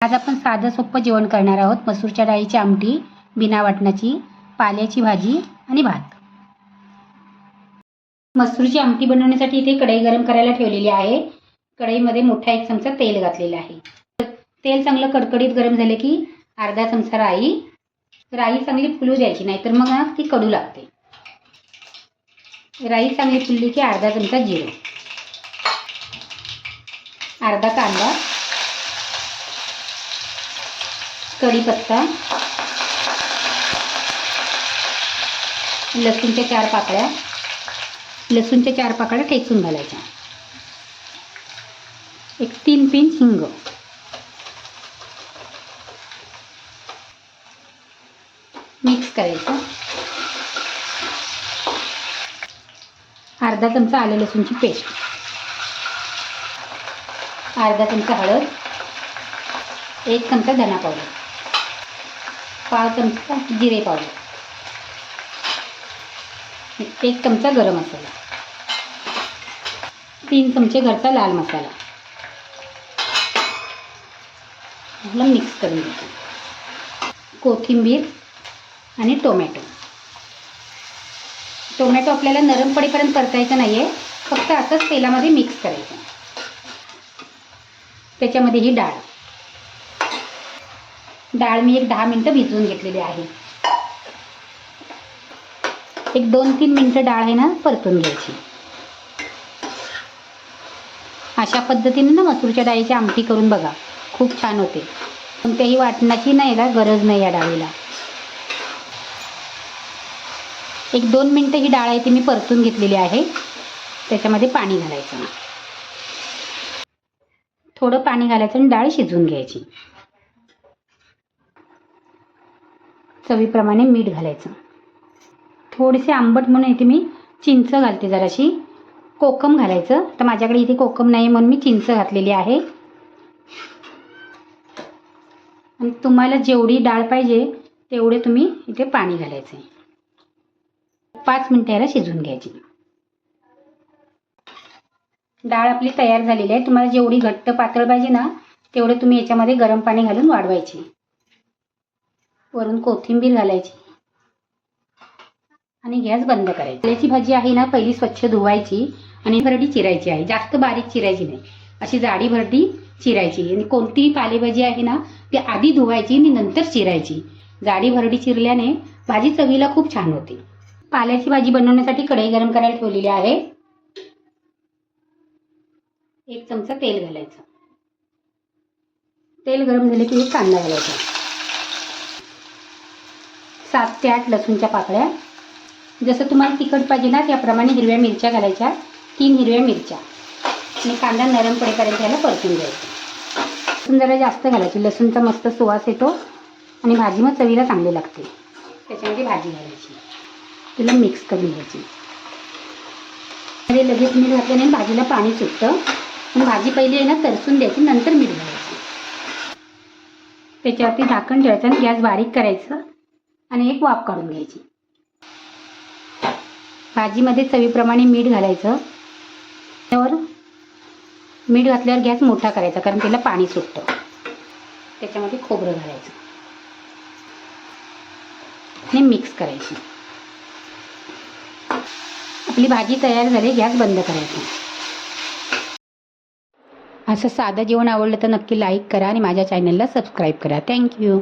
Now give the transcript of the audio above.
आज आपण साधं सोपं जेवण करणार आहोत. मसूरच्या डाळीची आमटी, बिना वाटणाची, पाल्याची भाजी आणि भात. मसूरची आमटी बनवण्यासाठी इथे कढई गरम करायला ठेवलेली आहे. कढईमध्ये मोठा 1 चमचा तेल घातलेलं आहे. तेल चांगलं कडकडीत गरम झाले की अर्धा चमचा राई. राई चांगली फुलू द्यायची, नाहीतर मग ती कडू लागते. राई चांगली फुलली की अर्धा चमचा जिरे, अर्धा कांदा, कढीपत्ता, लसूणच्या 4 पाकळ्या. लसूणच्या 4 पाकळ्या ठेचून घालायच्या. 3 पिंच हिंग, मिक्स करायचं. अर्धा चमचा आलं लसूणची पेस्ट, अर्धा चमचा हळद, 1 चमचा धना पावडर, 1/2 चमचा जिरे पावडर, 1 चमचा गरम मसाला, 3 चमचे घरचा लाल मसाला. याला मिक्स करून घ्यायचं. कोथिंबीर आणि टोमॅटो. टोमॅटो आपल्याला नरम पडेपर्यंत परतायचं नाही आहे, फक्त असंच तेलामध्ये मिक्स करायचं. त्याच्यामध्ये ही डाळ मी 10 मिनटं भिजवून घेतलेली आहे. 2-3 मिनटं डाळ आहे ना परतून घ्यायची. अशा पद्धतीने ना मसूरच्या डाळीची आमटी करून बघा, खूप छान होते. कोणत्याही वाटणाची ना याला गरज नाही या डाळीला. 1-2 मिनटं ही डाळ आहे ती मी परतून घेतलेली आहे. त्याच्यामध्ये पाणी घालायचं. थोडं पाणी घालायचं आणि डाळ शिजवून घ्यायची. चवीप्रमाणे मीठ घालायचं. थोडेसे आंबट म्हणून इथे मी चिंच घालते जराशी. कोकम घालायचं, तर माझ्याकडे इथे कोकम नाही म्हणून मी चिंच घातलेली आहे. आणि तुम्हाला जेवढी डाळ पाहिजे तेवढे तुम्ही इथे पाणी घालायचं. 5 मिनिटं याला शिजवून घ्यायची. डाळ आपली तयार झालेली आहे. तुम्हाला जेवढी घट्ट पातळ पाहिजे ना तेवढे तुम्ही याच्यामध्ये गरम पाणी घालून वाढवायची. वरून कोथिंबीर घालायची आणि गॅस बंद करायची. पाल्याची भाजी आहे ना पहिली स्वच्छ धुवायची आणि भरडी चिरायची आहे. जास्त बारीक चिरायची नाही, अशी जाडी भरडी चिरायची. आणि कोणतीही पालेभाजी आहे ना ती आधी धुवायची आणि नंतर चिरायची. जाडी भरडी चिरल्याने भाजी चवीला खूप छान होते. पाल्याची भाजी बनवण्यासाठी कढई गरम करायला ठेवलेली आहे. 1 चमचा तेल घालायचं. तेल गरम झाले की कांदा घालायचा. 7 ते 8 लसूणच्या पाकळ्या. जसं तुम्हाला तिखट पाहिजे ना त्याप्रमाणे हिरव्या मिरच्या घालायच्या. 3 हिरव्या मिरच्या. आणि कांदा नरम पडेपर्यंत याला परतून घ्यायचा. लसूण जरा जास्त घालायची. लसूणचा मस्त सुवास येतो आणि भाजी मग चवीला चांगली लागते. त्याच्यामध्ये भाजी घालायची. तिला मिक्स करून घ्यायची. मध्ये लगेच मीठ घातल्याने भाजीला पाणी सुटतं. पण भाजी पहिली आहे ना तरसून द्यायची, नंतर मीठ घालायचं. त्याच्यावरती झाकण ठेवायचं आणि गॅस बारीक करायचं आणि एक वाफ काढून घ्यायची. भाजीमध्ये चवीप्रमाणे मीठ घालायचं. त्यावर मीठ घातल्यावर गॅस मोठा करायचा, कारण त्याला पाणी सुटतं. त्याच्यामध्ये खोबरं घालायचं आणि मिक्स करायची. आपली भाजी तयार झाली. गॅस बंद करायचा. असं साधं जेवण आवडलं तर नक्की लाईक करा आणि माझ्या चॅनलला सबस्क्राईब करा. थँक्यू.